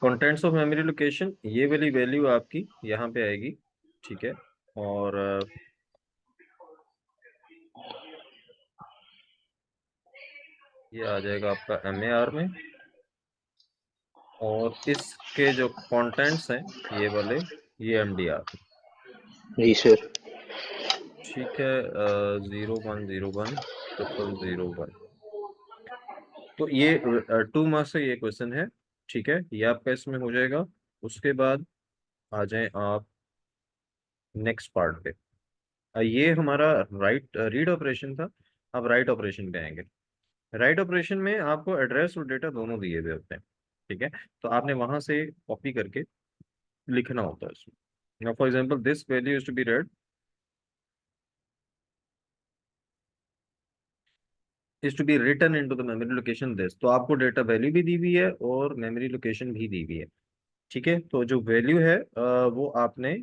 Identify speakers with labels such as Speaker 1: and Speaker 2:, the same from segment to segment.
Speaker 1: Contents of memory location, ये वाली value आपकी यहाँ पे आएगी, ठीक है। और ये आ जाएगा आपका MAR में, और इसके जो कंटेंट्स हैं ये वाले, ये MDR।
Speaker 2: जी सर।
Speaker 1: ठीक है, 0101 0001। तो ये 2 मार्क्स का ये क्वेश्चन है, ठीक है, ये आपका इसमें हो जाएगा। उसके बाद आ जाएं आप नेक्स्ट पार्ट पे। ये हमारा राइट रीड ऑपरेशन था। अब राइट ऑपरेशन पे आएंगे। राइट ऑपरेशन में आपको एड्रेस और डेटा दोनों दिए हुए होते हैं, ठीक है। तो आपने वहां से कॉपी करके लिखना होता है इसमें। For example, this value is to be read, is to be written into the memory location this. तो आपको डेटा वैल्यू भी दी हुई है और मेमोरी लोकेशन भी दी हुई है, ठीक है। तो जो वैल्यू है वो आपने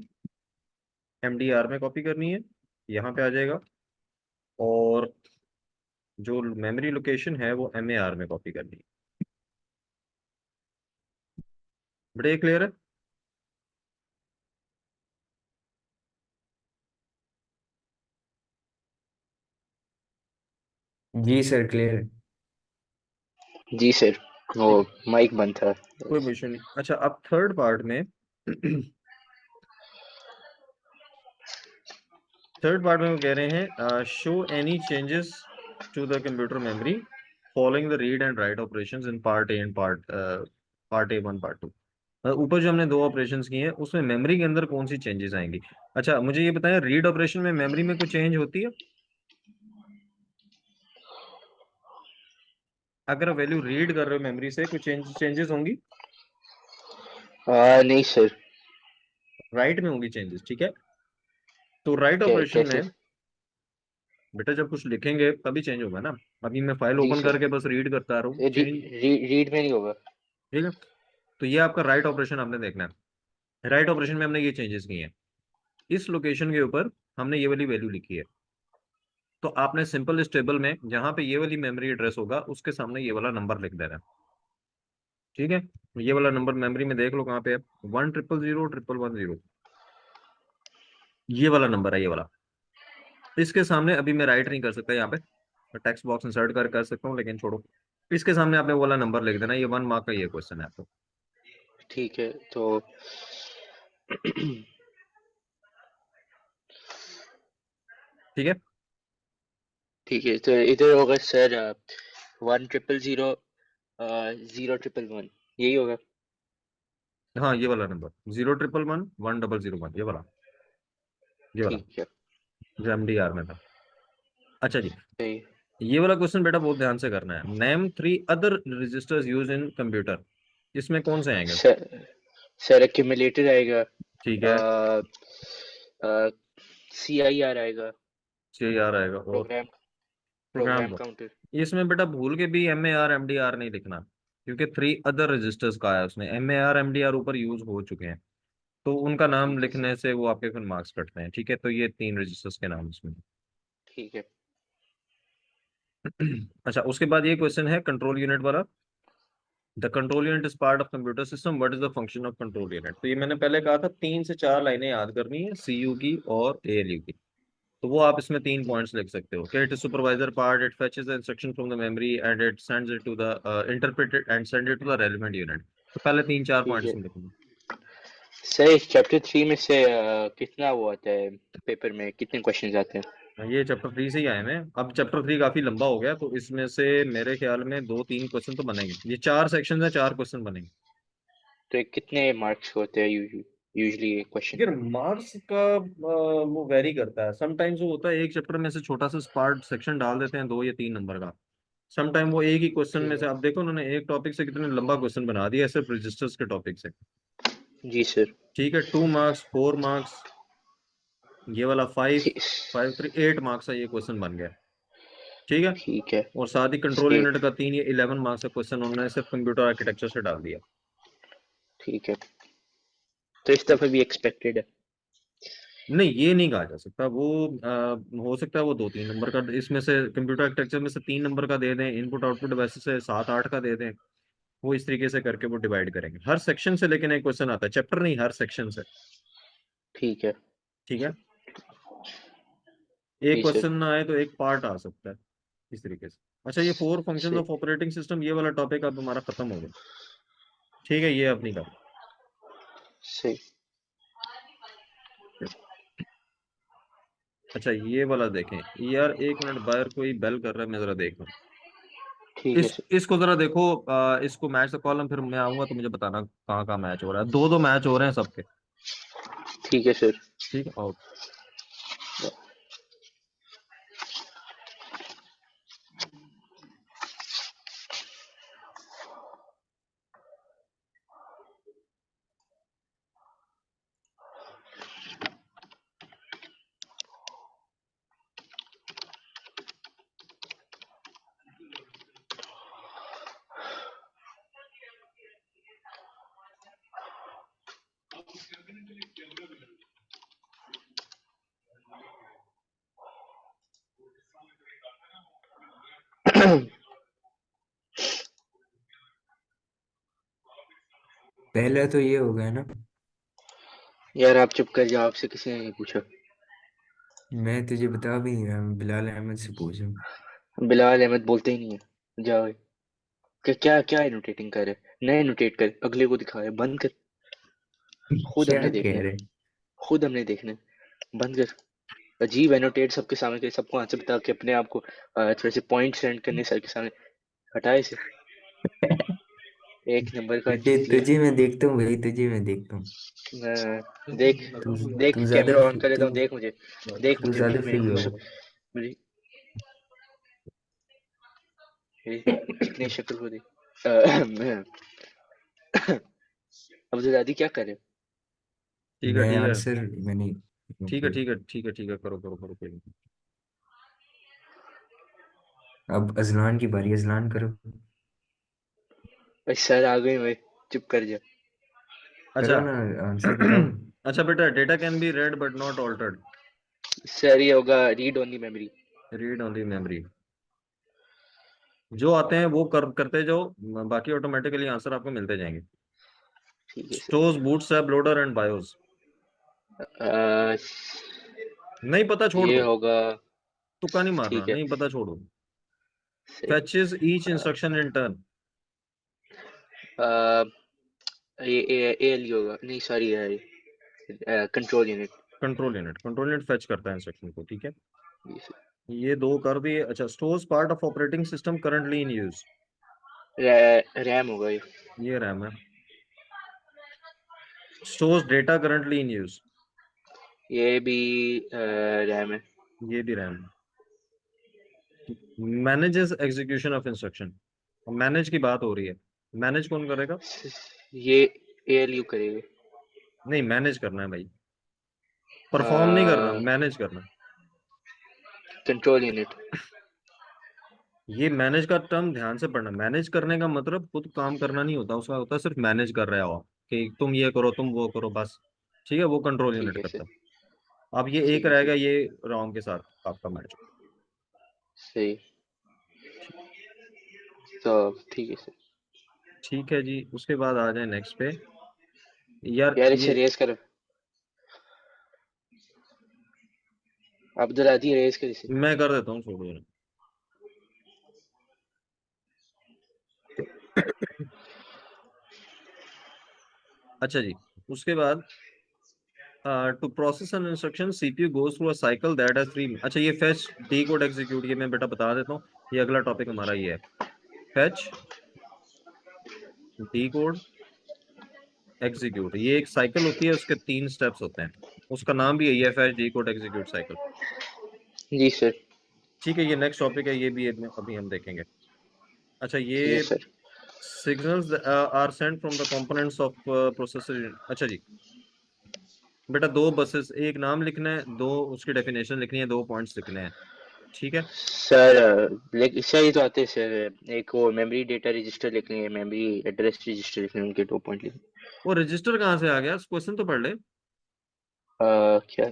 Speaker 1: MDR में कॉपी करनी है, यहाँ पे आ जाएगा। और जो मेमोरी लोकेशन है वो MAR में कॉपी करनी है। बड़े क्लियर है।
Speaker 3: जी सर, क्लियर है।
Speaker 2: जी सर, वो
Speaker 1: ठीक है,
Speaker 2: माइक बंद था।
Speaker 1: कोई इशू नहीं। अच्छा, अब थर्ड पार्ट में थर्ड पार्ट में वो कह रहे हैं show any changes to the computer memory following the read and write operations in part A and part A1 part 2। ऊपर जो हमने दो ऑपरेशंस किए हैं उसमें मेमोरी के अंदर कौन सी चेंजेस आएंगी। अच्छा, मुझे ये बताएं, रीड ऑपरेशन में मेमोरी में कोई चेंज होती है? अगर वैल्यू रीड कर रहे हो मेमोरी से, कोई चेंजेस होंगी?
Speaker 2: नहीं सर।
Speaker 1: राइट में होंगी चेंजेस, ठीक है। तो राइट ऑपरेशन
Speaker 2: कैसे?
Speaker 1: में बेटा जब कुछ लिखेंगे तभी चेंज होगा ना। अभी मैं फाइल
Speaker 2: जी
Speaker 1: ओपन
Speaker 2: सर।
Speaker 1: करके बस रीड करता रहूँ, चेंज।
Speaker 2: रीड में नहीं होगा।
Speaker 1: ठीक है, तो ये आपका राइट ऑपरेशन आपने देखना है। राइट ऑपरेशन में हमने ये चेंजेस किए हैं, इस लोकेशन के ऊपर हमने ये वाली वैल्यू लिखी है। तो आपने सिंपल इस टेबल में जहां पे ये वाली मेमोरी एड्रेस होगा उसके सामने ये वाला नंबर लिख देना है, ठीक है। ये वाला नंबर मेमोरी में देख लो कहाँ पे है, 1 0 0 0 1 1 0। ये वाला नंबर है, ये वाला। इसके सामने अभी मैं राइट नहीं कर सकता यहाँ पे, टेक्स्ट बॉक्स इंसर्ट कर सकता हूँ, लेकिन छोड़ो। इसके सामने आपने वो वाला नंबर लिख देना। ये 1 मार्क का ये क्वेश्चन है आपको,
Speaker 2: ठीक है तो
Speaker 1: ठीक है।
Speaker 2: ठीक है तो इधर होगा सर 1 0 0 0 0 1 1 1, यही होगा।
Speaker 1: हाँ, ये वाला नंबर 0 1 1 1 1 0 0 1, ये वाला
Speaker 2: ठीक है।
Speaker 1: जो MDR में था। अच्छा जी,
Speaker 2: सही।
Speaker 1: ये वाला क्वेश्चन बेटा बहुत ध्यान से करना है। Name 3 other registers use in computer, इसमें कौन से आएंगे?
Speaker 2: सर सर एक्यूमुलेटर आएगा,
Speaker 1: ठीक है,
Speaker 2: CIR आएगा,
Speaker 1: CIR आएगा, और
Speaker 2: प्रोग्राम
Speaker 1: प्रोग्राम
Speaker 2: प्रोग्राम
Speaker 1: को।
Speaker 2: काउंटर।
Speaker 1: इसमें बेटा भूल के भी MAR MDR नहीं लिखना, क्योंकि 3 अदर रजिस्टर्स का है उसमें। MAR MDR ऊपर यूज हो चुके हैं, तो उनका नाम
Speaker 2: ठीक है सर।
Speaker 1: लिखने से वो आपके फिर मार्क्स कटते हैं, ठीक है। तो ये 3 रजिस्टर्स के नाम इसमें।
Speaker 2: ठीक है।
Speaker 1: अच्छा, उसके बाद ये क्वेश्चन है कंट्रोल यूनिट वाला। The control unit is part of computer system, what is the function of control unit. तो ये मैंने पहले कहा था 3 से 4 लाइनें याद करनी है, CU की और ALU की। तो वो आप इसमें 3 पॉइंट्स लिख सकते हो कि it is supervisor part, it fetches the instruction from the memory and it sends it to the interpreted and send it to the relevant unit. तो पहले 3 4
Speaker 2: ठीक
Speaker 1: पॉइंट्स
Speaker 2: है
Speaker 1: में लिखूंगा।
Speaker 2: सर। इस चैप्टर 3 में से कितना वो आता है, पेपर में कितने क्वेश्चंस आते हैं?
Speaker 1: ये चैप्टर 3 से ही आए हैं। अब चैप्टर 3 काफी लंबा हो गया, तो इसमें से मेरे ख्याल में 2 3 क्वेश्चन तो बनेंगे। ये 4 सेक्शन है, 4 क्वेश्चन बनेंगे।
Speaker 2: तो ये कितने मार्क्स होते हैं यूजुअली ये क्वेश्चन?
Speaker 1: देखिए, मार्क्स का वो वेरी करता है। समटाइम्स वो होता है एक चैप्टर में से छोटा सा पार्ट सेक्शन डाल देते हैं, 2 या 3 नंबर का। समटाइम वो एक ही क्वेश्चन
Speaker 2: ठीक
Speaker 1: में
Speaker 2: है।
Speaker 1: से, आप देखो उन्होंने एक टॉपिक से कितने लंबा क्वेश्चन बना दिया है सिर्फ रजिस्टर्स के टॉपिक से।
Speaker 2: जी सर।
Speaker 1: ठीक है, 2 मार्क्स, 4 मार्क्स, ये वाला 5,
Speaker 2: ठीक
Speaker 1: 5 3 8 मार्क्स का ये क्वेश्चन बन गया, ठीक है।
Speaker 2: ठीक है।
Speaker 1: और साथ ही कंट्रोल
Speaker 2: सही।
Speaker 1: यूनिट का 3 या 11 मार्क्स का क्वेश्चन उन्होंने सिर्फ कंप्यूटर आर्किटेक्चर से डाल दिया।
Speaker 2: ठीक है तो इस दफा भी एक्सपेक्टेड है।
Speaker 1: नहीं, ये नहीं कहा जा सकता। वो हो सकता है वो 2 3 नंबर का इसमें से, कंप्यूटर आर्किटेक्चर में से 3 नंबर का दे दें, इनपुट आउटपुट वैसे से 7 8 का दे दें। वो इस तरीके से करके वो डिवाइड करेंगे हर सेक्शन से, लेकिन एक क्वेश्चन आता है, चैप्टर नहीं, हर सेक्शन से।
Speaker 2: ठीक है।
Speaker 1: ठीक है, एक
Speaker 2: जी सर।
Speaker 1: क्वेश्चन ना आए तो एक पार्ट आ सकता है इस तरीके से। अच्छा, ये फोर फंक्शंस
Speaker 2: सही।
Speaker 1: ऑफ ऑपरेटिंग सिस्टम, ये वाला टॉपिक अब हमारा खत्म हो गया। ठीक है, ये अपनी कर।
Speaker 2: सही।
Speaker 1: अच्छा, ये वाला देखें यार, एक मिनट, बाहर कोई बेल कर रहा है, मैं जरा देख लूं।
Speaker 2: ठीक है सर।
Speaker 1: इसको जरा देखो, इसको मैच द कॉलम, फिर मैं आऊंगा तो मुझे बताना कहाँ कहाँ मैच हो रहा है। दो दो मैच हो रहे हैं सबके।
Speaker 2: ठीक है सर।
Speaker 1: ठीक है, और
Speaker 3: पहला तो ये हो गया ना।
Speaker 2: यार आप चुप कर जाओ, आपसे किसी ने नहीं पूछा।
Speaker 3: मैं तुझे बता भी नहीं रहा, मैं बिलाल अहमद से पूछूं।
Speaker 2: बिलाल अहमद बोलते ही नहीं है, जाओ। क्या क्या क्या इनोटेटिंग कर रहे? नए इनोटेट कर, अगले को दिखा रहे, बंद कर। खुद
Speaker 3: क्या
Speaker 2: हमने
Speaker 3: कह
Speaker 2: देखने,
Speaker 3: रहे?
Speaker 2: खुद हमने देखने, बंद कर। अजीब एनोटेट सबके सामने के, सबको आंसर बता के अपने आप को थोड़े से पॉइंट सेंड करने सर के सामने। हटाए इसे। एक नंबर का
Speaker 3: तुझे
Speaker 2: चीज
Speaker 3: तुझे मैं देखता हूँ भाई, तुझे मैं देखता हूँ।
Speaker 2: देख,
Speaker 3: तू
Speaker 2: देख
Speaker 3: तू ज्यादा
Speaker 2: कैमरा ऑन कर लेता
Speaker 3: तू
Speaker 2: हूँ, देख मुझे, देख
Speaker 3: तू
Speaker 2: मुझे,
Speaker 3: ज्यादा
Speaker 2: मेरी
Speaker 3: फ्री हो।
Speaker 2: मेरी मेरी कितनी शक्ल को देख। अब्दुल दादी क्या कर रहे हो?
Speaker 1: ठीक है,
Speaker 3: मैं
Speaker 1: ठीक है,
Speaker 3: आंसर मैंने
Speaker 1: ठीक है,
Speaker 3: मतलब।
Speaker 1: ठीक है, ठीक है, ठीक है, करो करो करो, कोई नहीं।
Speaker 3: अब अजलान की बारी, अजलान करो।
Speaker 2: भाई सर आ गए मैं, चुप कर जा।
Speaker 1: अच्छा।
Speaker 3: करो ना, आंसर बताओ।
Speaker 1: अच्छा बेटा, data can be red but not altered.
Speaker 2: Sir ये होगा read only memory.
Speaker 1: Read only memory. जो आते हैं वो करते जाओ, बाकी ऑटोमेटिकली आंसर आपको मिलते जाएंगे।
Speaker 2: ठीक है sir.
Speaker 1: Stores bootstrap loader and BIOS.
Speaker 2: Uh,
Speaker 1: नहीं पता, छोड़
Speaker 2: ये
Speaker 1: दो।
Speaker 2: होगा।
Speaker 1: तुक्का नहीं मारना,
Speaker 2: ठीक है।
Speaker 1: नहीं पता, छोड़ दो।
Speaker 2: सही।
Speaker 1: फैचेस ईच इंस्ट्रक्शन इन टर्न।
Speaker 2: अ, ये ALU होगा, नहीं सॉरी यार, control unit.
Speaker 1: Control unit fetch करता है इंस्ट्रक्शन को, ठीक है।
Speaker 2: ये सर।
Speaker 1: ये दो कर दिए। अच्छा, stores part of operating system currently in use.
Speaker 2: RAM होगा ये।
Speaker 1: ये रैम है। Stores data currently in use.
Speaker 2: ये भी रैम है।
Speaker 1: ये भी रैम है। Manages execution of instruction. Manage की बात हो रही है, मैनेज कौन करेगा?
Speaker 2: ये ALU करेगा।
Speaker 1: नहीं, मैनेज करना है भाई, परफॉर्म नहीं करना, मैनेज करना।
Speaker 2: Control unit.
Speaker 1: ये मैनेज का टर्म ध्यान से पढ़ना। मैनेज करने का मतलब खुद काम करना नहीं होता, उसका होता है सिर्फ मैनेज कर रहे हो कि तुम ये करो, तुम वो करो, बस। ठीक है, वो कंट्रोल यूनिट
Speaker 2: ठीक है
Speaker 1: करता
Speaker 2: सर।
Speaker 1: है। अब ये एक
Speaker 2: ठीक है
Speaker 1: रहेगा,
Speaker 2: सर।
Speaker 1: ये रॉन्ग के साथ आपका मैच।
Speaker 2: सही। तो ठीक है सर।
Speaker 1: ठीक है जी, उसके बाद आ जाए नेक्स्ट पे। यार
Speaker 2: यार
Speaker 1: ये
Speaker 2: इसे रेस करो, अब्दुल आदी रेस कर इसे।
Speaker 1: मैं कर देता हूँ, छोड़ो जरा। अच्छा जी, उसके बाद to process an instruction CPU goes through a cycle that has three. अच्छा, ये फेच डीकोड एग्जीक्यूट, ये मैं बेटा बता देता हूँ। ये अगला टॉपिक हमारा ये है, फेच डीकोड एग्जीक्यूट। ये एक साइकिल होती है, उसके तीन स्टेप्स होते हैं। उसका नाम भी है फेच डीकोड एग्जीक्यूट साइकिल।
Speaker 2: जी सर।
Speaker 1: ठीक है, ये नेक्स्ट टॉपिक है, ये भी अभी हम देखेंगे। अच्छा,
Speaker 2: ठीक है
Speaker 1: ये
Speaker 2: sir.
Speaker 1: Signals are sent from the components of processor. अच्छा जी, बेटा दो बसेस, एक नाम लिखना है, दो उसकी डेफिनेशन लिखनी है, दो पॉइंट्स लिखने हैं। ठीक है।
Speaker 2: सर लेकिन सर ये तो आते हैं सर, एक वो मेमोरी डेटा रजिस्टर लिखनी है, मेमोरी एड्रेस रजिस्टर लिखने हैं, उनके 2 पॉइंट लिखने
Speaker 1: वो रजिस्टर कहाँ से आ गया? क्वेश्चन तो पढ़ ले।
Speaker 2: हैं। क्या?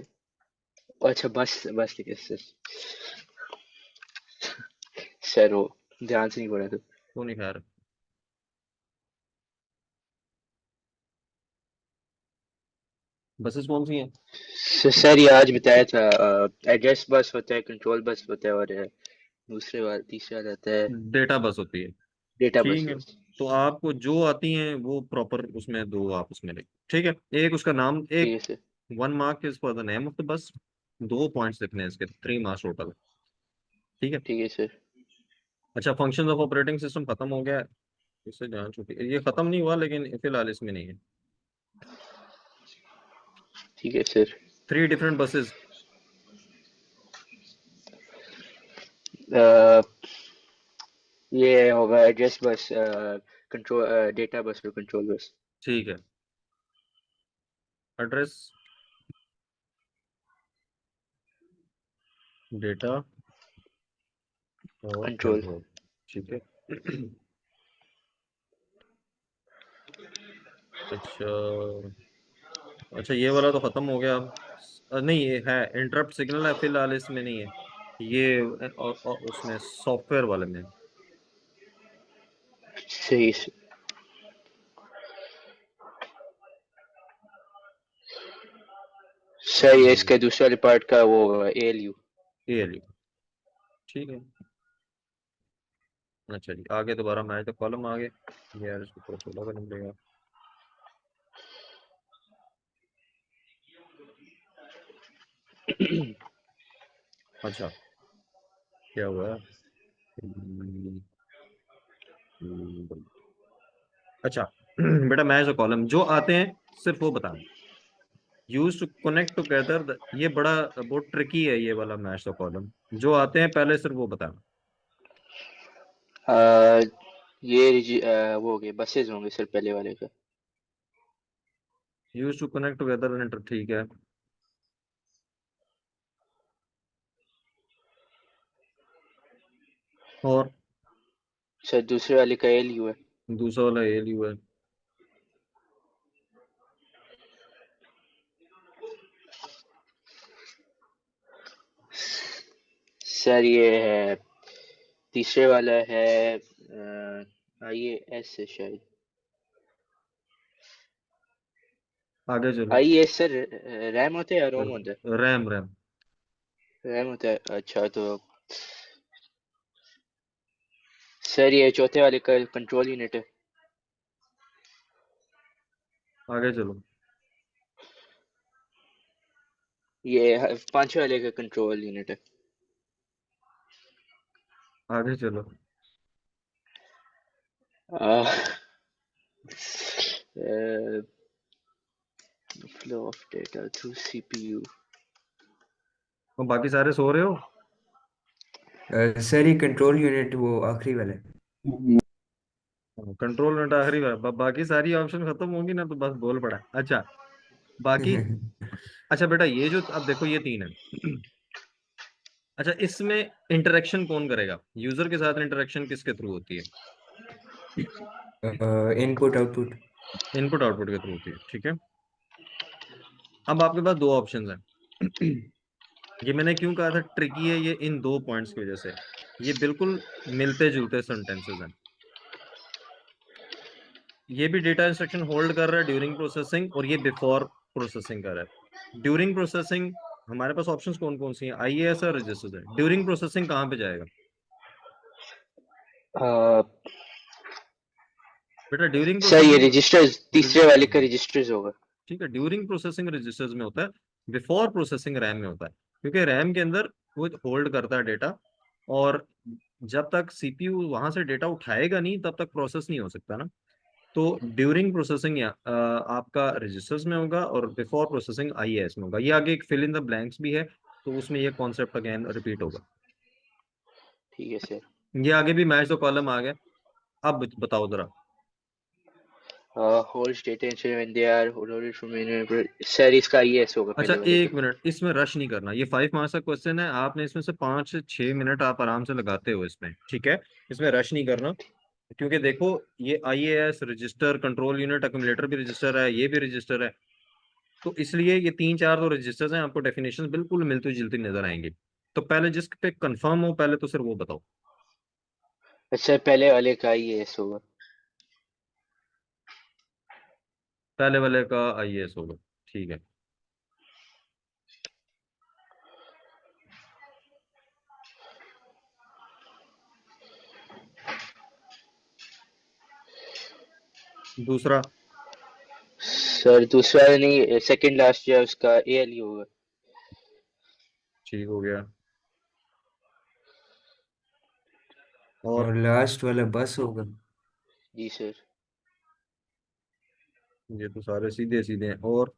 Speaker 2: अच्छा बस बस लिखे सर। सर वो ध्यान से नहीं पढ़ा तो।
Speaker 1: क्यों नहीं खा रहा? बसेस कौन सी हैं?
Speaker 2: सर ये आज बताया था, एड्रेस बस होता है, कंट्रोल बस होता है, और दूसरे वाला तीसरा रहता है
Speaker 1: डेटा बस होती है।
Speaker 2: Data bus.
Speaker 1: ठीक है, तो आपको जो आती हैं वो प्रॉपर उसमें दो, आप उसमें लिख, ठीक है। एक उसका नाम,
Speaker 2: ठीक
Speaker 1: एक
Speaker 2: है sir.
Speaker 1: 1 mark is for the name of the bus, 2 points लिखने हैं इसके, 3 मार्क्स टोटल। ठीक है।
Speaker 2: ठीक है सर।
Speaker 1: अच्छा, फंक्शंस ऑफ ऑपरेटिंग सिस्टम खत्म हो गया है, इससे जान छुट्टी, ये खत्म नहीं हुआ लेकिन फिलहाल इसमें नहीं है।
Speaker 2: ठीक है सर।
Speaker 1: 3 different buses.
Speaker 2: अ, ये होगा address bus, control data bus और कंट्रोल बस।
Speaker 1: ठीक है, एड्रेस, डेटा और
Speaker 2: कंट्रोल।
Speaker 1: कंट्रोल। ठीक है। अच्छा, अच्छा ये वाला तो खत्म हो गया अब। नहीं, ये है इंटरप्ट सिग्नल है, फिलहाल इसमें नहीं है ये, और उसमें सॉफ्टवेयर वाले में।
Speaker 2: सही सही है,
Speaker 1: जी,
Speaker 2: इसके दूसरे वाले पार्ट का वो होगा ALU।
Speaker 1: ALU। ठीक है। अच्छा जी, आगे दोबारा मैच द कॉलम आगे, यार इसको थोड़ा छोटा करना पड़ेगा। अच्छा, क्या हुआ है? हम्म, अच्छा। बेटा मैच द कॉलम जो आते हैं सिर्फ वो बताना, यूज टू कनेक्ट टुगेदर, ये बड़ा बहुत ट्रिकी है ये वाला मैच द कॉलम, जो आते हैं पहले सिर्फ वो बताना।
Speaker 2: वो हो गए बसेज होंगे सर पहले वाले का।
Speaker 1: यूज टू कनेक्ट टुगेदर, ठीक है। और
Speaker 2: सर दूसरे वाले का ALU है।
Speaker 1: दूसरा वाला ALU है।
Speaker 2: सर ये है तीसरे वाला है IAS है शायद।
Speaker 1: आगे चलो।
Speaker 2: IAS सर रैम होता है या रोम होता है?
Speaker 1: RAM, RAM.
Speaker 2: रैम होता है, अच्छा तो सर ये चौथे वाले का कंट्रोल यूनिट है।
Speaker 1: आगे चलो।
Speaker 2: ये पांचवे वाले का कंट्रोल यूनिट है।
Speaker 1: आगे चलो।
Speaker 2: Flow of data through CPU।
Speaker 1: और बाकी सारे सो रहे हो?
Speaker 3: सर ये कंट्रोल यूनिट वो आखिरी वाला है।
Speaker 1: कंट्रोल में आखिरी बार, बाकी सारी ऑप्शन खत्म होंगी ना तो बस बोल पड़ा। अच्छा, बाकी, अच्छा बेटा ये जो अब देखो ये 3 है। अच्छा, इसमें इंटरेक्शन कौन करेगा, यूजर के साथ इंटरेक्शन किसके थ्रू होती है?
Speaker 3: Input output.
Speaker 1: इनपुट आउटपुट के थ्रू होती है, ठीक है। अब आपके पास दो ऑप्शंस हैं। ये मैंने क्यों कहा था ट्रिकी है, ये इन 2 पॉइंट्स की वजह से। ये बिल्कुल मिलते जुलते सेंटेंसेस हैं। ये भी डेटा इंस्ट्रक्शन होल्ड कर रहा है ड्यूरिंग प्रोसेसिंग, और ये बिफोर प्रोसेसिंग कर रहा है। ड्यूरिंग प्रोसेसिंग हमारे पास ऑप्शंस कौन कौन सी हैं, IAS और रजिस्टर्स है। ड्यूरिंग प्रोसेसिंग कहाँ पे जाएगा बेटा? ड्यूरिंग
Speaker 2: सर ये
Speaker 1: प्रोसेसिंग
Speaker 2: रजिस्टर्स तीसरे
Speaker 1: रजिस्टर्स
Speaker 2: वाले का
Speaker 1: में,
Speaker 2: रजिस्टर्स होगा।
Speaker 1: ठीक है। ड्यूरिंग प्रोसेसिंग रजिस्टर्स में होता है, बिफोर प्रोसेसिंग रैम में होता है, क्योंकि रैम के अंदर वो होल्ड करता है डेटा, और जब तक CPU वहां से डेटा उठाएगा नहीं तब तक प्रोसेस नहीं हो सकता ना। तो ड्यूरिंग प्रोसेसिंग या आपका रजिस्टर्स में होगा, और बिफोर प्रोसेसिंग IAS में होगा। ये आगे एक फिल इन द ब्लैंक्स भी है, तो उसमें ये कॉन्सेप्ट अगेन रिपीट होगा।
Speaker 2: ठीक है सर।
Speaker 1: ये आगे भी मैच द कॉलम आ गया। अब बताओ जरा।
Speaker 2: Holds data instead when they are loaded from sir इसका IAS होगा
Speaker 1: अच्छा
Speaker 2: पहले वाले का।
Speaker 1: एक मिनट, इसमें रश नहीं करना, ये 5 मार्क्स का क्वेश्चन है, आपने इसमें से 5 से 6 मिनट आप आराम से लगाते हो इसमें, ठीक है। इसमें रश नहीं करना, क्योंकि देखो ये IAS register, control unit, accumulator भी रजिस्टर है, ये भी रजिस्टर है। तो इसलिए ये 3 4 तो रजिस्टर्स हैं, आपको डेफिनेशन बिल्कुल मिलती जुलती नजर आएंगी। तो पहले जिस पे कंफर्म हो पहले तो सिर्फ वो बताओ।
Speaker 2: अच्छा पहले वाले का IAS होगा।
Speaker 1: पहले वाले का IAS होगा, ठीक है। दूसरा
Speaker 2: सर दूसरा नहीं, सेकंड लास्ट जो है उसका ALU होगा।
Speaker 1: ठीक हो गया। और
Speaker 3: और लास्ट वाला बस होगा।
Speaker 2: जी सर।
Speaker 1: ये तो सारे सीधे सीधे हैं। और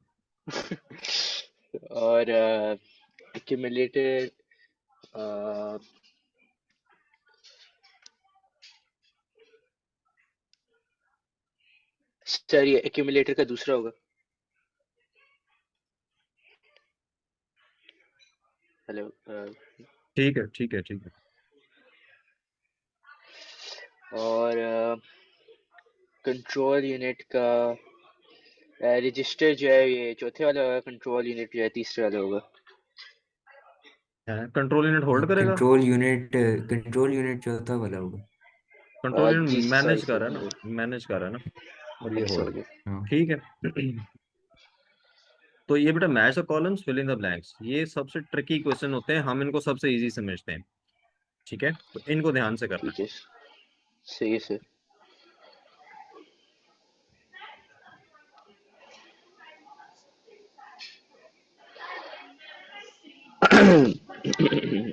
Speaker 2: और एक्यूमुलेटेड, सर ये एक्यूमुलेटर का दूसरा होगा। हेलो।
Speaker 1: ठीक है, ठीक है, ठीक है।
Speaker 2: और कंट्रोल यूनिट का रजिस्टर जो है ये चौथे वाला होगा, कंट्रोल यूनिट जो है तीसरे वाला होगा।
Speaker 1: कंट्रोल यूनिट होल्ड करेगा।
Speaker 3: कंट्रोल यूनिट चौथा वाला होगा।
Speaker 1: कंट्रोल
Speaker 2: जी
Speaker 1: यूनिट
Speaker 2: सॉरी
Speaker 1: मैनेज कर
Speaker 2: सर,
Speaker 1: रहा है ना, मैनेज कर रहा है ना। और ये होल्ड।
Speaker 2: सॉरी।
Speaker 3: हाँ।
Speaker 1: ठीक है। तो ये बेटा match the columns fill in the blanks, ये सबसे ट्रिकी क्वेश्चन होते हैं, हम इनको सबसे इजी समझते हैं। ठीक है, तो इनको ध्यान से करना
Speaker 2: ठीक है, सही है सर।
Speaker 1: है।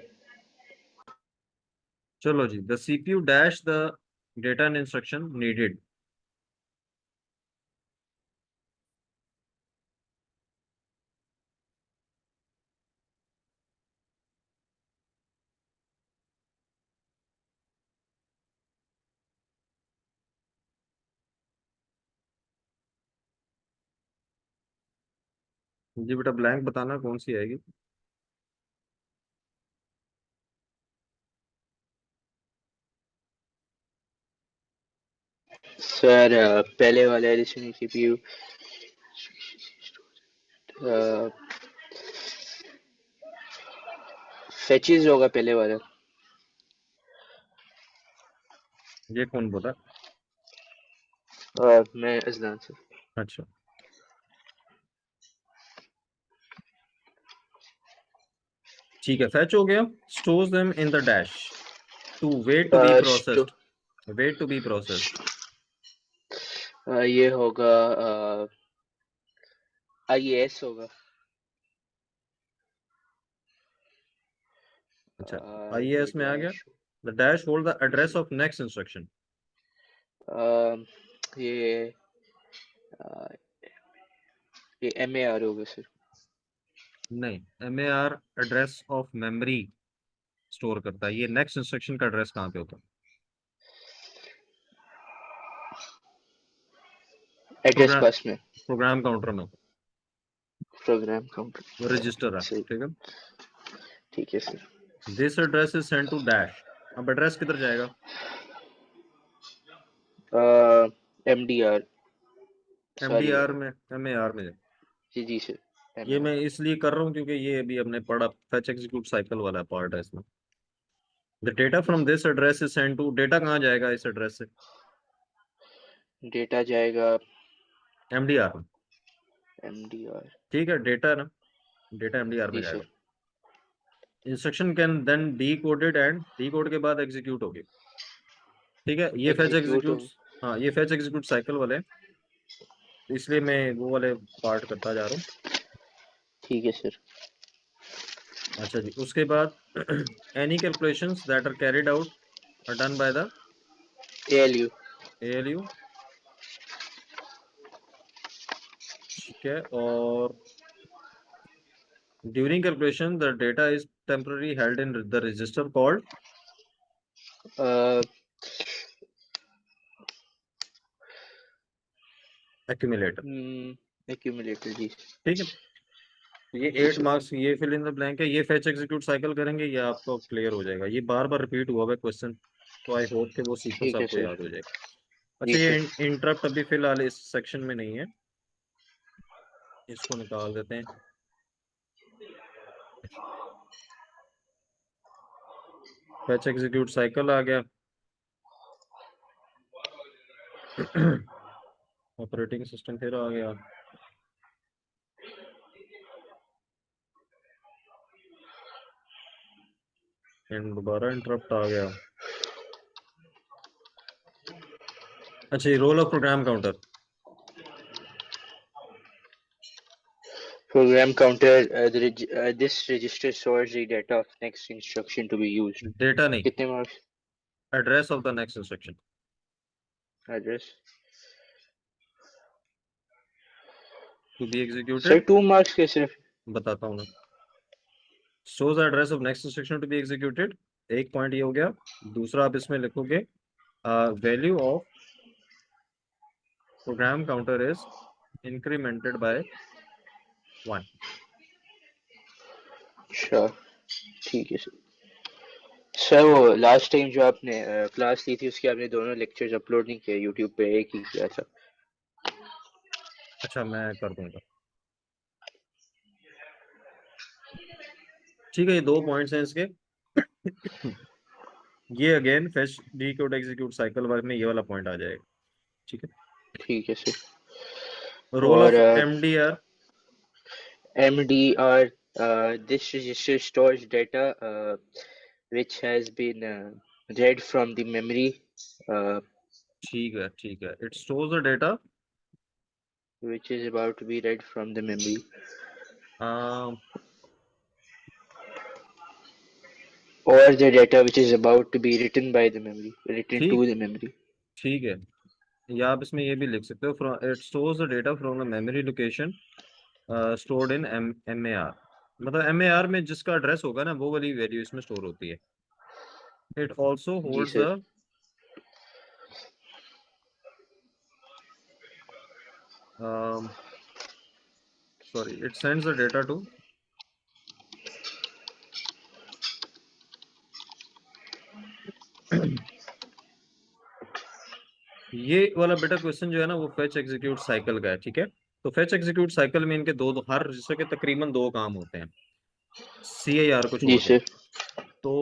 Speaker 1: चलो जी, the CPU dash the data and instruction needed. जी बेटा ब्लैंक बताना कौन सी आएगी।
Speaker 2: सर पहले वाला एडिशन CPU फेचेस होगा पहले वाला।
Speaker 1: ये कौन बोला।
Speaker 2: मैं अजलान सर।
Speaker 1: अच्छा, ठीक है, फैच हो गया। Stores them in the dash to wait to be
Speaker 2: स्टो
Speaker 1: processed, wait to be processed.
Speaker 2: ये होगा IAS होगा।
Speaker 1: अच्छा,
Speaker 2: ये
Speaker 1: आईएएस में आ गया।
Speaker 2: Dash,
Speaker 1: the dash hold the
Speaker 2: जी
Speaker 1: address
Speaker 2: sir.
Speaker 1: Of next instruction.
Speaker 2: ये अ, ये MAR होगा सर।
Speaker 1: नहीं, MAR address of memory store करता है, ये नेक्स्ट इंस्ट्रक्शन का एड्रेस कहाँ पे होता है।
Speaker 2: एड्रेस
Speaker 1: प्रोग्राम
Speaker 2: बस में।
Speaker 1: प्रोग्राम काउंटर में होता
Speaker 2: प्रोग्राम काउंटर।
Speaker 1: है, रजिस्टर है।
Speaker 2: सही।
Speaker 1: ठीक है।
Speaker 2: ठीक है sir.
Speaker 1: This address is send to dash. अब एड्रेस किधर जाएगा।
Speaker 2: MDR, sorry.
Speaker 1: एमडीआर में, एमएआर में जाएगा।
Speaker 2: जी जी सर,
Speaker 1: ये मैं
Speaker 2: MAR।
Speaker 1: इसलिए कर रहा हूँ क्योंकि ये अभी हमने पढ़ा, फेच एग्जीक्यूट साइकिल वाला पार्ट है इसमें। The data
Speaker 2: okay
Speaker 1: from
Speaker 2: sir.
Speaker 1: This address is send to, data कहाँ जाएगा इस एड्रेस से।
Speaker 2: डेटा जाएगा
Speaker 1: एमडीआर में।
Speaker 2: MDR।
Speaker 1: ठीक है, डेटा है ना, डेटा एमडीआर में
Speaker 2: जी
Speaker 1: जाएगा।
Speaker 2: Sir.
Speaker 1: Instruction can then decoded and decode के बाद एग्जीक्यूट होगी। ठीक है, ये फेच
Speaker 2: एग्जीक्यूट
Speaker 1: एग्जीक्यूट।
Speaker 2: हो।
Speaker 1: हाँ, ये फेच एग्जीक्यूट साइकिल वाले हैं, इसलिए मैं वो वाले पार्ट करता जा रहा हूँ।
Speaker 2: ठीक है सर।
Speaker 1: अच्छा जी, उसके बाद any calculations that are carried out are done by the
Speaker 2: ALU।
Speaker 1: ALU. ठीक है। और during calculation the data is temporary held in the register called accumulator.
Speaker 2: Accumulator जी।
Speaker 1: ठीक है, तो ये
Speaker 2: जी
Speaker 1: 8 मार्क्स, ये फिल इन द ब्लैंक है, ये फेच एग्जीक्यूट साइकिल करेंगे, ये आपको क्लियर हो जाएगा। ये बार बार रिपीट हुआ है क्वेश्चन, तो आई होप कि वो सीक्वेंस
Speaker 2: ठीक है
Speaker 1: आपको
Speaker 2: सर।
Speaker 1: याद हो जाएगा।
Speaker 2: जी
Speaker 1: अच्छा, ये
Speaker 2: सर।
Speaker 1: इंटरप्ट अभी फिलहाल इस सेक्शन में नहीं है, इसको निकाल देते हैं। फेच एग्जीक्यूट साइकिल आ गया। ऑपरेटिंग सिस्टम फिर आ गया, एंड दोबारा इंटरप्ट आ गया। अच्छा, ये role of program counter,
Speaker 2: Program counter, this register stores the data of next instruction to be used.
Speaker 1: Data नहीं,
Speaker 2: कितने marks?
Speaker 1: Address of the next instruction.
Speaker 2: Address.
Speaker 1: To be
Speaker 2: Sir,
Speaker 1: executed
Speaker 2: 2 marks के सिर्फ?
Speaker 1: बताता हूँ ना। shows the address of next instruction to be executed, एक point ये हो गया। दूसरा आप इसमें लिखोगे value of program counter is incremented by 1।
Speaker 2: अच्छा, ठीक है सर। सर वो लास्ट टाइम जो आपने क्लास ली थी उसके आपने दोनों लेक्चर्स अपलोड नहीं किए यूट्यूब पे, एक ही किया था।
Speaker 1: अच्छा मैं कर दूंगा, ठीक है। ये 2 पॉइंट्स हैं इसके। ये again fetch decode execute cycle work में ये वाला पॉइंट आ जाएगा, ठीक है।
Speaker 2: ठीक है सर।
Speaker 1: रोल
Speaker 2: और
Speaker 1: of MDR,
Speaker 2: MDR, this register stores data which has been read from the memory,
Speaker 1: ठीक है ठीक है। It stores the data
Speaker 2: which is about to be read from the memory, or the data which is about to be written by the memory, written to
Speaker 1: ठीक
Speaker 2: the memory.
Speaker 1: ठीक है। या आप इसमें ये भी लिख सकते हो it stores the data from the memory location stored in MAR, मतलब MAR में जिसका एड्रेस होगा ना वो वाली वैल्यू इसमें स्टोर होती है। इट ऑल्सो
Speaker 2: जी
Speaker 1: holds
Speaker 2: sir.
Speaker 1: The sorry it sends the data to ये वाला बेटा क्वेश्चन जो है ना वो फेच एग्जीक्यूट साइकिल का है, ठीक है। तो फेच एग्जीक्यूट साइकिल में इनके हर रजिस्टर के तकरीबन 2 काम होते हैं CAR को
Speaker 2: जी
Speaker 1: छोड़ के।
Speaker 2: सर।
Speaker 1: तो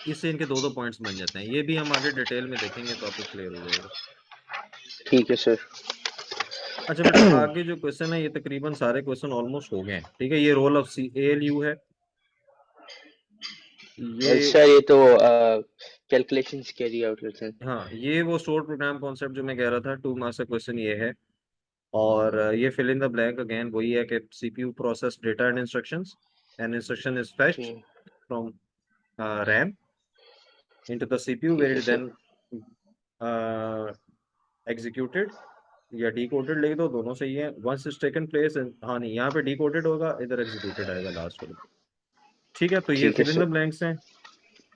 Speaker 1: इससे इनके 2 पॉइंट्स बन जाते हैं। ये भी हम आगे डिटेल में देखेंगे तो आपको क्लियर हो जाएगा।
Speaker 2: ठीक है सर।
Speaker 1: अच्छा बेटा आगे जो क्वेश्चन है ये तकरीबन सारे क्वेश्चन ऑलमोस्ट हो गए हैं, ठीक है। ये रोल ऑफ ALU है, ये
Speaker 2: सर ये तो कैलकुलेशंस कैरी आउट करते हैं।
Speaker 1: हाँ ये वो स्टोर प्रोग्राम कॉन्सेप्ट जो मैं कह रहा था 2 मार्क्स का क्वेश्चन ये है। और ये fill in the blank again वही है कि CPU process data and instructions and instruction is fetched from RAM into the CPU
Speaker 2: ठीक
Speaker 1: where
Speaker 2: है
Speaker 1: it
Speaker 2: सर।
Speaker 1: then executed या decoded लिख दो, दोनों सही है। once is taken place हाँ नहीं यहाँ पे decoded होगा, इधर executed आएगा लास्ट वाले, ठीक है। तो ये
Speaker 2: ठीक है
Speaker 1: fill in the
Speaker 2: sir.
Speaker 1: Blanks हैं,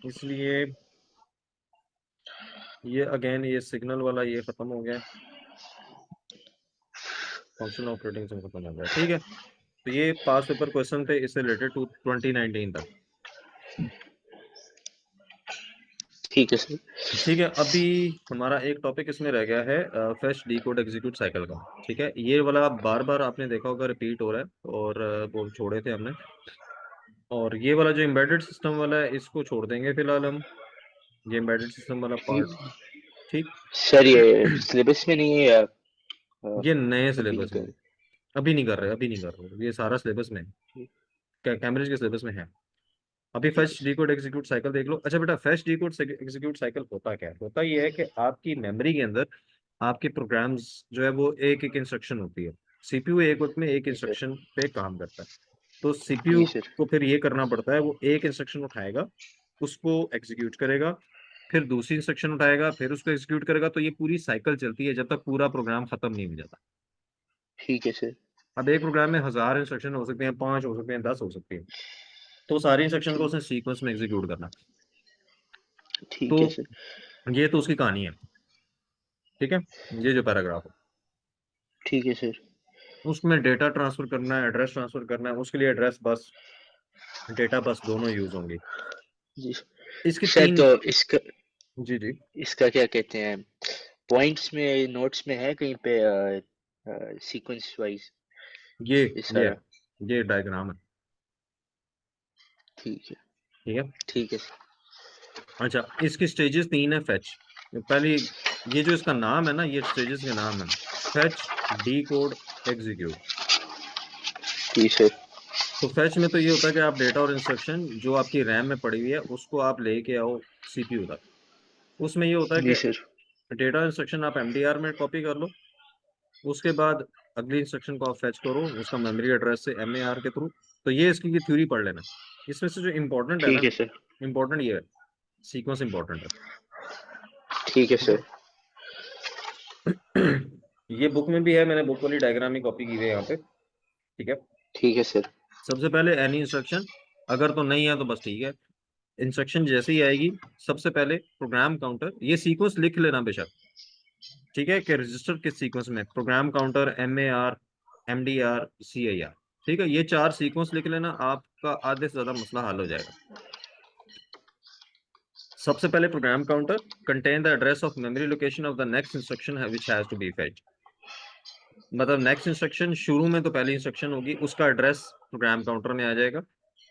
Speaker 1: इसलिए ये अगेन ये सिग्नल वाला ये खत्म हो गया, फंक्शन ऑपरेटिंग से खत्म हो गया, ठीक है। तो ये पास पेपर क्वेश्चन थे इससे रिलेटेड टू 2019 तक,
Speaker 2: ठीक है सर।
Speaker 1: ठीक है। अभी हमारा एक टॉपिक इसमें रह गया है फेच डीकोड एग्जीक्यूट साइकिल का, ठीक है। ये वाला बार बार आपने देखा होगा रिपीट हो रहा है और वो छोड़े थे हमने। और ये वाला जो एम्बेडेड सिस्टम वाला है इसको छोड़ देंगे फिलहाल हम, ये एम्बेडेड सिस्टम वाला पार्ट, ठीक।
Speaker 2: सर ये सिलेबस में नहीं है या
Speaker 1: ये नए
Speaker 2: अभी नहीं
Speaker 1: सिलेबस में,
Speaker 2: कर?
Speaker 1: अभी नहीं कर रहे, अभी नहीं कर रहे, ये सारा सिलेबस में कैम्ब्रिज के सिलेबस में है। अभी
Speaker 2: ठीक है
Speaker 1: fetch
Speaker 2: sir.
Speaker 1: Decode execute cycle देख लो। अच्छा बेटा फेच डीकोड एग्जीक्यूट साइकिल होता क्या है? होता ये है कि आपकी मेमोरी के अंदर आपके प्रोग्राम्स जो है वो एक एक इंस्ट्रक्शन होती है। CPU एक वक्त में एक
Speaker 2: जी सर।
Speaker 1: इंस्ट्रक्शन पे काम करता है, तो
Speaker 2: जी
Speaker 1: CPU
Speaker 2: सर।
Speaker 1: को फिर ये करना पड़ता है, वो एक इंस्ट्रक्शन उठाएगा, उसको एग्जीक्यूट करेगा, फिर दूसरी इंस्ट्रक्शन उठाएगा, फिर उसको एग्जीक्यूट करेगा। तो ये पूरी साइकिल चलती है जब तक पूरा प्रोग्राम खत्म नहीं हो जाता।
Speaker 2: ठीक है सर।
Speaker 1: अब एक प्रोग्राम में 1000 इंस्ट्रक्शन हो सकते हैं, 5 हो सकते हैं, 10 हो सकती है, तो सारी इंस्ट्रक्शन को
Speaker 2: ठीक
Speaker 1: उसने सीक्वेंस में एग्जीक्यूट करना।
Speaker 2: ठीक है
Speaker 1: तो
Speaker 2: सर।
Speaker 1: ये तो उसकी कहानी है, ठीक है। ये जो पैराग्राफ है
Speaker 2: ठीक है सर।
Speaker 1: उसमें डेटा ट्रांसफर करना है, एड्रेस ट्रांसफर करना है, उसके लिए एड्रेस बस डेटा बस दोनों यूज होंगी।
Speaker 2: जी
Speaker 1: इसके
Speaker 2: सर।
Speaker 1: 3,
Speaker 2: तो इसका
Speaker 1: जी जी
Speaker 2: इसका क्या कहते हैं, पॉइंट्स में नोट्स में है कहीं पे सीक्वेंस वाइज
Speaker 1: ये
Speaker 2: ये
Speaker 1: ये
Speaker 2: सारा?
Speaker 1: ये डायग्राम है,
Speaker 2: ठीक है।
Speaker 1: ठीक है।
Speaker 2: ठीक है सर।
Speaker 1: अच्छा इसकी स्टेजेस 3 है फेच। पहली ये जो इसका नाम है ना ये स्टेजेस के नाम है, फेच डी कोड एग्जीक्यूट।
Speaker 2: जी सर।
Speaker 1: तो फेच में तो ये होता है कि आप डेटा और इंस्ट्रक्शन जो आपकी रैम में पड़ी हुई है उसको आप लेके आओ CPU तक। उसमें ये होता है
Speaker 2: जी
Speaker 1: कि
Speaker 2: सर।
Speaker 1: डेटा इंस्ट्रक्शन आप MDR में कॉपी कर लो, उसके बाद अगली इंस्ट्रक्शन को आप फेच करो उसका मेमोरी एड्रेस से MAR के थ्रू। तो ये इसकी की थ्योरी पढ़ लेना। इसमें से जो इम्पोर्टेंट है
Speaker 2: ठीक
Speaker 1: ना,
Speaker 2: है सर।
Speaker 1: इम्पोर्टेंट ये है, सीक्वेंस इम्पोर्टेंट है।
Speaker 2: ठीक है
Speaker 1: ठीक
Speaker 2: सर।
Speaker 1: है। ये बुक में भी है, मैंने बुक वाली डायग्राम ही कॉपी की हुई है यहाँ पे। ठीक है।
Speaker 2: ठीक है सर।
Speaker 1: सबसे पहले एनी इंस्ट्रक्शन, अगर तो नहीं है तो बस ठीक है, इंस्ट्रक्शन जैसे ही आएगी सबसे पहले प्रोग्राम काउंटर, ये सीक्वेंस लिख लेना बेशक। ठीक है, कि रजिस्टर किस सीक्वेंस में, program counter, MAR, MDR, CIR। ठीक है, ये 4 सीक्वेंस लिख लेना, आपका आधे से ज्यादा मसला हल हो जाएगा। सबसे पहले program counter contain the address of memory location of the next instruction which has to be fetched. मतलब नेक्स्ट इंस्ट्रक्शन शुरू में तो पहली इंस्ट्रक्शन होगी, उसका एड्रेस प्रोग्राम काउंटर में आ जाएगा।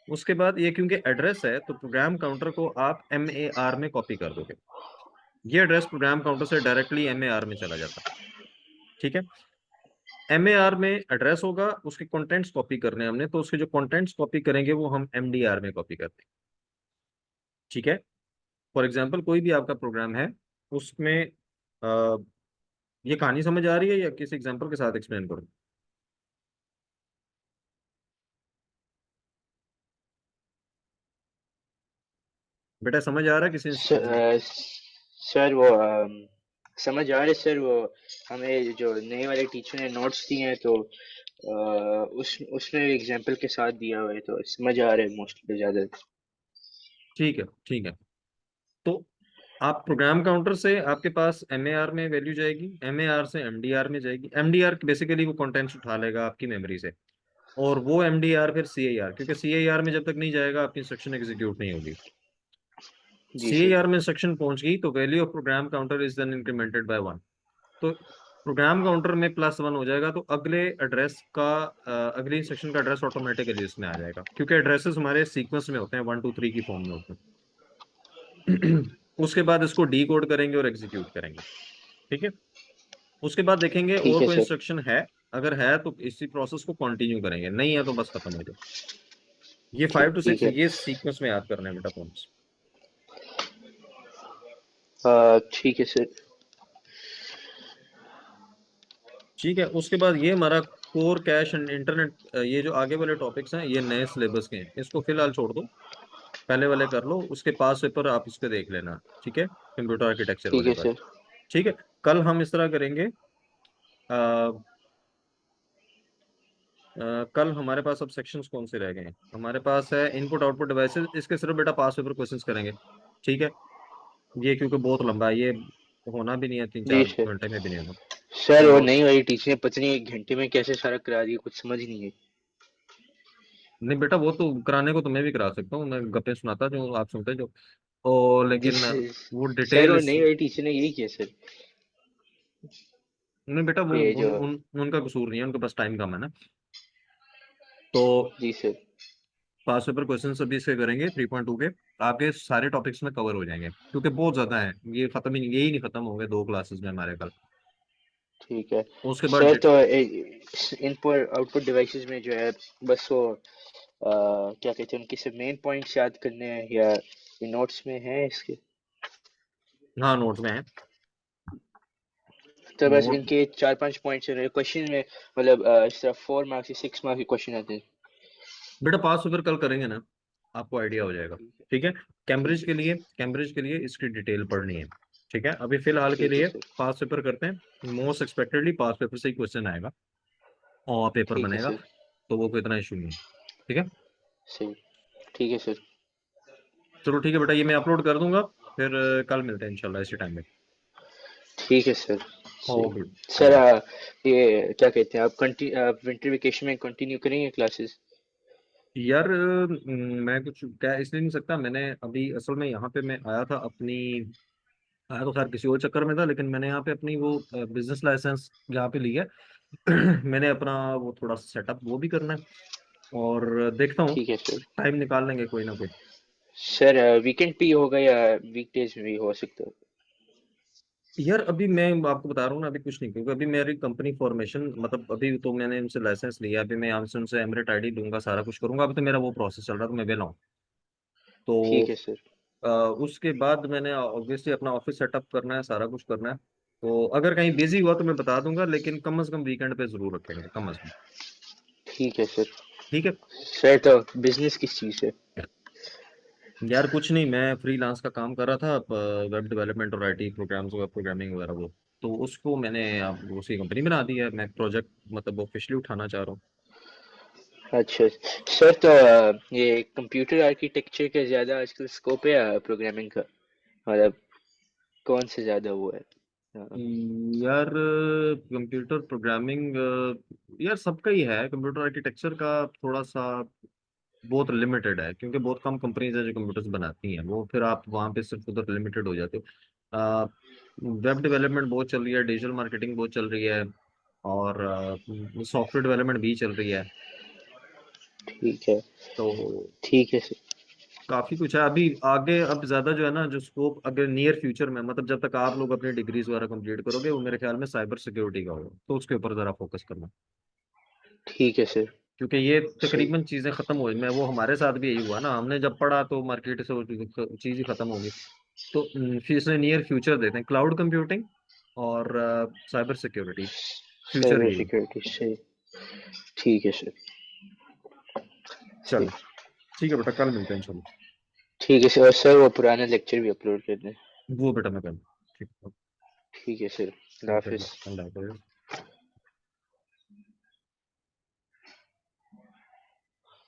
Speaker 1: उसके बाद ये क्योंकि एड्रेस है तो प्रोग्राम काउंटर को आप MAR में कॉपी कर दोगे। ये एड्रेस प्रोग्राम काउंटर से डायरेक्टली MAR में चला जाता है। ठीक है। MAR में एड्रेस होगा, उसके कंटेंट्स कॉपी करने हैं हमने, तो उसके जो कंटेंट्स कॉपी करेंगे वो हम MDR में कॉपी करते हैं। ठीक है। फॉर एग्जाम्पल कोई भी आपका प्रोग्राम है, उसमें ये कहानी समझ आ रही है या किसी एग्जाम्पल के साथ एक्सप्लेन करूं? बेटा समझ आ रहा है किसी
Speaker 2: सर वो समझ आ रहे सर। वो हमें जो नए वाले टीचर ने नोट्स दिए हैं तो उसमें एग्जाम्पल के साथ दिया हुआ है तो समझ आ रहे हैं मोस्टली ज़्यादा।
Speaker 1: ठीक है, ठीक है। तो आप प्रोग्राम काउंटर से आपके पास MAR में वैल्यू जाएगी, MAR से MDR में जाएगी। MDR बेसिकली वो कंटेंट्स उठा लेगा आपकी मेमोरी से, और वो MDR फिर CIR, क्योंकि CIR में जब तक नहीं जाएगा आपकी इंस्ट्रक्शन एग्जीक्यूट नहीं होगी।
Speaker 2: जी सर।
Speaker 1: CIR में इंस्ट्रक्शन पहुंच गई तो value of program counter is then incremented by 1। तो प्रोग्राम काउंटर में +1 हो जाएगा, तो अगले एड्रेस का अगली इंस्ट्रक्शन का एड्रेस ऑटोमेटिकली इसमें आ जाएगा, क्योंकि एड्रेसेस हमारे सीक्वेंस में होते हैं, 1 2 3 की फॉर्म में होते हैं। उसके बाद इसको डी कोड करेंगे और एग्जीक्यूट करेंगे। ठीक है। उसके बाद देखेंगे
Speaker 2: ठीक
Speaker 1: और
Speaker 2: है
Speaker 1: कोई
Speaker 2: सर।
Speaker 1: इंस्ट्रक्शन है, अगर है तो इसी प्रोसेस को कंटिन्यू करेंगे, नहीं है तो बस खत्म हो जाए। ये 5 to
Speaker 2: ठीक
Speaker 1: 6
Speaker 2: है।
Speaker 1: ये सीक्वेंस में याद करना है बेटा पॉइंट्स।
Speaker 2: ठीक है सर।
Speaker 1: ठीक है। उसके बाद ये हमारा कोर कैश एंड इंटरनेट, ये जो आगे वाले टॉपिक्स हैं ये नए सिलेबस के हैं, इसको फिलहाल छोड़ दो, पहले वाले कर लो, उसके पास पेपर आप इसके देख लेना। ठीक है, कंप्यूटर आर्किटेक्चर
Speaker 2: ठीक
Speaker 1: वाले
Speaker 2: है
Speaker 1: पर।
Speaker 2: सर।
Speaker 1: ठीक है। कल हम इस तरह करेंगे, कल हमारे पास अब सेक्शंस कौन से रह गए हैं, हमारे पास है इनपुट आउटपुट डिवाइसेस, इसके सिर्फ बेटा पास पेपर क्वेश्चंस करेंगे। ठीक है। ये क्योंकि बहुत लंबा है, ये होना भी नहीं है, तीन
Speaker 2: जी
Speaker 1: चार
Speaker 2: सर।
Speaker 1: घंटे में भी नहीं होना।
Speaker 2: सर वो
Speaker 1: तो
Speaker 2: नई वाली टीचर ने पता नहीं 1 घंटे में कैसे सारा करा दिया, कुछ समझ ही नहीं है।
Speaker 1: नहीं बेटा, वो तो कराने को तो मैं भी करा सकता हूँ, मैं गप्पे सुनाता जो आप सुनते जो, ओ
Speaker 2: जी
Speaker 1: लेकिन
Speaker 2: सर।
Speaker 1: वो
Speaker 2: सर
Speaker 1: डिटेल
Speaker 2: वो
Speaker 1: इस,
Speaker 2: नई वाली टीचर ने यही किया सर।
Speaker 1: नहीं बेटा वो
Speaker 2: ये जो।
Speaker 1: उनका कसूर नहीं है, उनके पास टाइम कम है ना। तो
Speaker 2: जी सर।
Speaker 1: पास पेपर क्वेश्चन अभी से करेंगे 3.2 के, आपके सारे टॉपिक्स में कवर हो जाएंगे, क्योंकि बहुत ज्यादा है, ये खत्म ही नहीं, यही नहीं खत्म होंगे 2 क्लासेस में हमारे कल।
Speaker 2: ठीक है
Speaker 1: उसके बाद
Speaker 2: सर। तो इनपुट आउटपुट डिवाइसेस में जो है बस वो क्या कहते हैं उनके सिर्फ मेन पॉइंट्स याद करने हैं या ये नोट्स में है इसके?
Speaker 1: हाँ नोट्स में है।
Speaker 2: तो बस
Speaker 1: नोट
Speaker 2: इनके 4 5 पॉइंट्स हैं क्वेश्चन में, मतलब इस तरह 4 मार्क्स या 6 मार्क्स के क्वेश्चन आते हैं।
Speaker 1: बेटा पास पेपर कल करेंगे ना, आपको आइडिया हो जाएगा।
Speaker 2: ठीक है।
Speaker 1: ठीक है। कैम्ब्रिज
Speaker 2: ठीक है।
Speaker 1: के लिए, कैम्ब्रिज के लिए इसकी डिटेल पढ़नी है। ठीक है, अभी फिलहाल के
Speaker 2: ठीक है
Speaker 1: लिए
Speaker 2: सर।
Speaker 1: पास पेपर करते हैं, मोस्ट एक्सपेक्टेडली पास पेपर से ही क्वेश्चन आएगा और पेपर
Speaker 2: ठीक है
Speaker 1: बनेगा,
Speaker 2: सर।
Speaker 1: तो वो कोई इतना इशू नहीं है। ठीक है।
Speaker 2: सही। ठीक है सर।
Speaker 1: चलो ठीक है बेटा, ये मैं अपलोड कर दूंगा, फिर कल मिलते हैं इंशाल्लाह इसी टाइम पे।
Speaker 2: ठीक है सर। सही।
Speaker 1: ओके।
Speaker 2: Sir
Speaker 1: okay.
Speaker 2: ये क्या कहते हैं आप विंटर वेकेशन में कंटिन्यू करेंगे क्लासेस?
Speaker 1: यार मैं कुछ कह इसलिए नहीं सकता, मैंने अभी असल में यहाँ पे मैं आया था अपनी, आया तो खैर किसी और चक्कर में था, लेकिन मैंने यहाँ पे अपनी वो बिजनेस लाइसेंस यहाँ पे लिया है। मैंने अपना वो थोड़ा सेटअप वो भी करना है, और देखता हूँ,
Speaker 2: ठीक है सर।
Speaker 1: टाइम निकाल लेंगे कोई ना कोई।
Speaker 2: सर वीकेंड पे ही होगा या वीकडेज में भी हो सकता है?
Speaker 1: यार अभी मैं आपको बता रहा हूँ ना, अभी कुछ नहीं, क्योंकि अभी मेरी कंपनी फॉर्मेशन, मतलब अभी तो मैंने उनसे लाइसेंस लिया, अभी मैं यहाँ से उनसे एमरेट आईडी लूंगा, सारा कुछ करूंगा, अभी तो मेरा वो प्रोसेस चल रहा है, तो मैं वेला हूँ। तो
Speaker 2: ठीक है सर।
Speaker 1: उसके बाद मैंने ऑब्वियसली अपना ऑफिस सेटअप करना है, सारा कुछ करना है। तो अगर कहीं बिजी हुआ तो मैं बता दूंगा, लेकिन कम से कम वीकेंड पे जरूर रखेंगे, कम से कम।
Speaker 2: ठीक है सर।
Speaker 1: ठीक है
Speaker 2: सर तो बिजनेस किस चीज़ है?
Speaker 1: यार, कुछ नहीं, मैं फ्रीलांस का काम कर रहा था, वेब डेवलपमेंट और आईटी प्रोग्राम्स, वेब प्रोग्रामिंग वगैरह वो। तो उसको मैंने अब उसी कंपनी में बना दिया है, मैं प्रोजेक्ट मतलब ऑफिशियली उठाना चाह रहा हूँ।
Speaker 2: अच्छा सर, तो ये कंप्यूटर आर्किटेक्चर का ज़्यादा आजकल स्कोप है या प्रोग्रामिंग का? मतलब कौन से ज़्यादा वो है? हाँ।
Speaker 1: यार कंप्यूटर प्रोग्रामिंग यार सबका ही है, कंप्यूटर आर्किटेक्चर का थोड़ा सा बहुत लिमिटेड है, क्योंकि बहुत कम कंपनीज है जो कंप्यूटर्स बनाती हैं, वो फिर आप वहाँ पे सिर्फ उधर लिमिटेड हो जाते हो। वेब डेवलपमेंट बहुत चल रही है, डिजिटल मार्केटिंग बहुत चल रही है, और सॉफ्टवेयर डेवलपमेंट भी चल रही है।
Speaker 2: ठीक है।
Speaker 1: तो
Speaker 2: ठीक है सर।
Speaker 1: काफी कुछ है अभी आगे। अब ज्यादा जो है ना, जो स्कोप अगर नियर फ्यूचर में, मतलब जब तक आप लोग अपनी डिग्रीज वगैरह कंप्लीट करोगे, वो मेरे ख्याल में साइबर सिक्योरिटी का होगा, तो उसके ऊपर जरा फोकस करना।
Speaker 2: ठीक है सर।
Speaker 1: क्योंकि ये
Speaker 2: सही।
Speaker 1: तकरीबन चीजें खत्म हो, मैं वो हमारे साथ भी यही हुआ ना, हमने जब पढ़ा तो मार्केट से वो चीज ही खत्म होगी। तो फिर इसने नियर फ्यूचर देते हैं क्लाउड कंप्यूटिंग और साइबर सिक्योरिटी, फ्यूचर
Speaker 2: साइबर
Speaker 1: यही।
Speaker 2: सिक्योरिटी सही। ठीक है सर। सही।
Speaker 1: चलो ठीक है बेटा, कल मिलते हैं, चलो।
Speaker 2: ठीक है सर, और सर वो पुराना लेक्चर भी अपलोड कर दें।
Speaker 1: वो बेटा मैं कल। ठीक।
Speaker 2: ठीक है सर। अल्लाह
Speaker 1: ओके,
Speaker 2: हाफिज़।
Speaker 1: अल्लाह हाफिज़।